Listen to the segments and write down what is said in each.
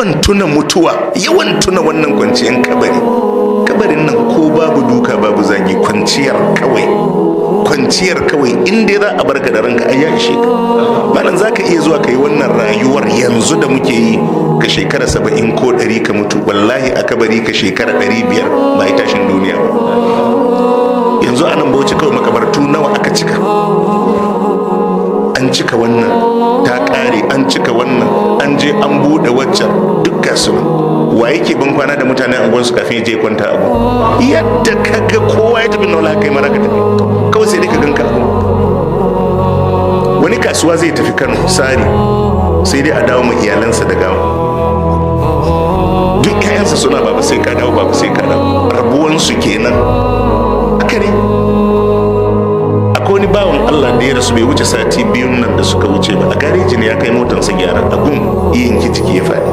yawan tuna mutuwa, yawan tuna wannan kwanciyar kabarin nan ko babu duka babu zagi, kwanciyar kawai in dai za a barka da ranka ai ya ishe ka. malam zaka iya zuwa kai wannan rayuwar yanzu da muke yi ka shekara 70 ko 100 ka mutu, wallahi a kabari ka shekara 500 ba yi tashin duniya ba. yanzu anan Bauchi kawai makabartu nawa aka cika, an cika wannan ta kare, an cika wannan, an je an bude waccan, duk gasu wa yake ban kwana da mutane a gwansu kafin ya je kwanta abu. Yadda kaga kowa ya tafi naula kai mara ka tafi kawai, sai dai ka ganka abu. Wani kasuwa zai tafi Kano sari, sai dai a dawo ma iyalansa da gawa. Duk ƴaƴansa suna baba sai ka dawo, baba sai ka dawo, rabuwansu kenan. Haka ne. Wani bawan Allah da ya rasu bai wuce sati biyun nan da suka wuce ba, a gareji ne ya kai motarsa gyara, a gun yin jiki ya faɗi.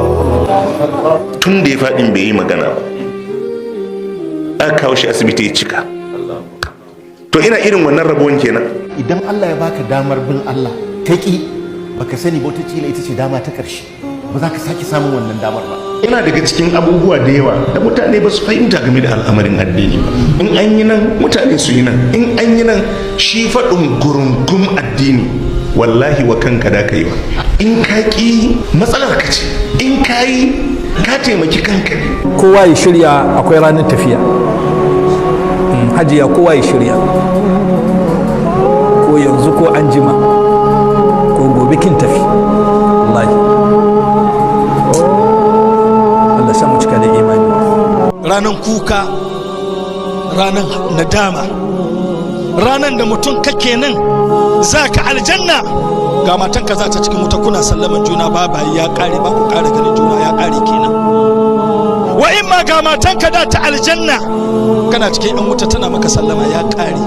Tun da ya faɗin bai yi magana ba, aka kawo shi asibiti ya cika. To ina irin wannan rabuwan kenan. Idan Allah ya baka damar bin Allah ta ƙi, baka sani ba, wata ita ce dama ta ƙarshe, ba za ka sake samun wannan damar ba. Yana daga cikin abubuwa da yawa da mutane ba su fahimta game da al'amarin addini ba. In an yi nan mutane su yi nan, in an yi nan shi faɗin gurungum addini wallahi wa kanka da kai ba. In ka ƙi matsalar ka ce, in ka yi ka taimaki kanka ne. Kowa ya shirya, akwai ranar tafiya. Hajiya kowa ya shirya, ko yanzu ko an jima ko gobe kin tafi. Wallahi ranan kuka, ranan nadama, ranan da mutum kake nan za ka aljanna, ga matanka za ta cikin wuta, kuna sallaman juna babayi ya kare, ba ku kare ganin juna ya kare kenan. Wa in ma ga matanka da ta aljanna, kana cikin yan wuta tana maka sallama ya kare.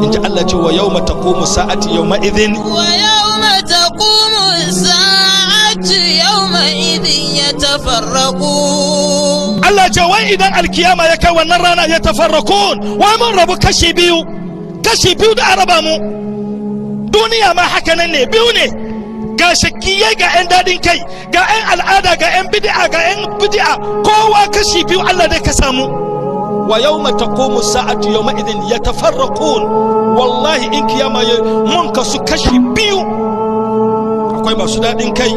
In ji Allah ce wa yawma taqumu sa'ati yawma idhin, wa yawma taqumu sa'ati yawma idhin yatafarraqun. Allah ce wai idan alkiyama ya kai wannan rana ya tafarrakun, wai mun rabu kashi biyu da araba mu. Duniya ma haka nan ne, biyu ne, ga shakkiyai ga 'yan dadin kai, ga 'yan al'ada ga 'yan bid'a, kowa kashi biyu Allah dai ka samu. Wa yawma taqumu sa'atu yawma idin yatafarrakun, wallahi in kiyama mun kasu kashi biyu, akwai masu dadin kai,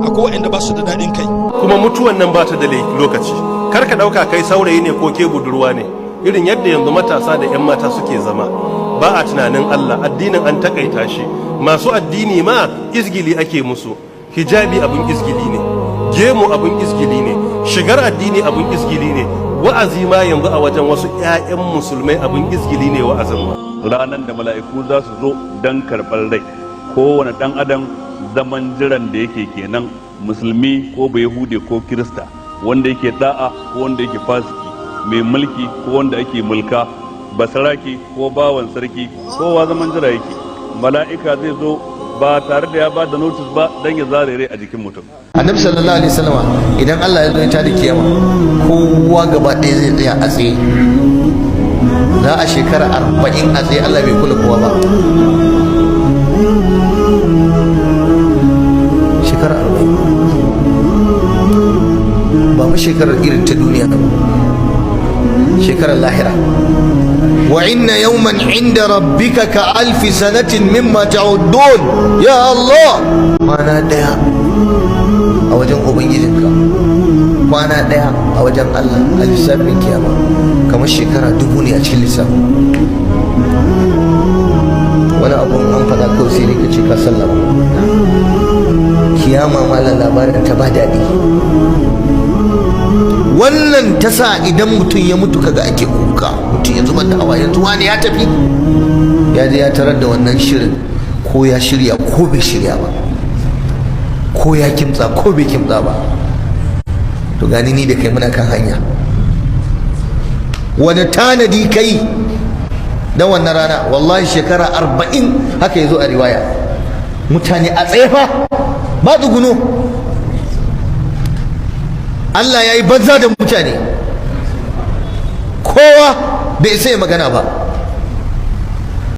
akwai waɗanda ba su da dadin kai. Kuma mutuwan nan ba ta da lokaci, kar ka ɗauka kai saurayi ne ko ke budurwa ne. Irin yadda yanzu matasa da 'yan mata suke zama, ba a tunanin Allah, addinin an takaita shi. Masu addini ma izgili ake musu, hijabi abin izgili ne, gemu abin izgili ne, shigar addini abin izgili ne, wa'azi ma yanzu a wajen wasu 'ya'yan musulmai abin izgili ne wa'azin ma. Ranar da mala'iku za su zo don karɓar rai, kowane ɗan adam zaman jiran da yake kenan, musulmi ko bayahude ko kirista, wanda yake da'a ko wanda yake fasiki, mai mulki ko wanda ake mulka, basaraki ko bawan sarki, kowa zaman jira yake. Mala'ika zai zo ba tare da ya ba da notice ba dan ya zare rai a jikin mutum. Annabi sallallahu alaihi wasallam idan Allah ya zo ta da kiyama, kowa gaba ɗaya zai tsaya a tsaye. Za a shekara 40 a tsaye, Allah bai kula kowa ba. Shekara 40 ba mu shekarar irin ta duniya ba, shekarar lahira. Wa inna yawman inda rabbika ka alfi sanatin mimma ta'uddun. Ya Allah, kwana daya a wajen ubangijinka, kwana daya a wajen Allah a lissafin kiyama kamar shekara 1000 ne a cikin lissafin. Wani abun an faɗa kawai sai ka ce ka sallama. Kiyama malam labarin ta ba daɗi. Wannan ta sa idan mutum ya mutu kaga ake kuka, mutum ya zubar da hawa, yanzu wani ya tafi, ya je ya tarar da wannan shirin, ko ya shirya ko bai shirya ba, ko ya kimtsa ko bai kimtsa ba. To gani ni da kai muna kan hanya. Wani tanadi kai na wannan rana? Wallahi shekara 40 haka ya zo a riwaya, mutane a tsaye fa ba tsuguno. Allah ya yi banza da mutane, kowa bai sai magana ba.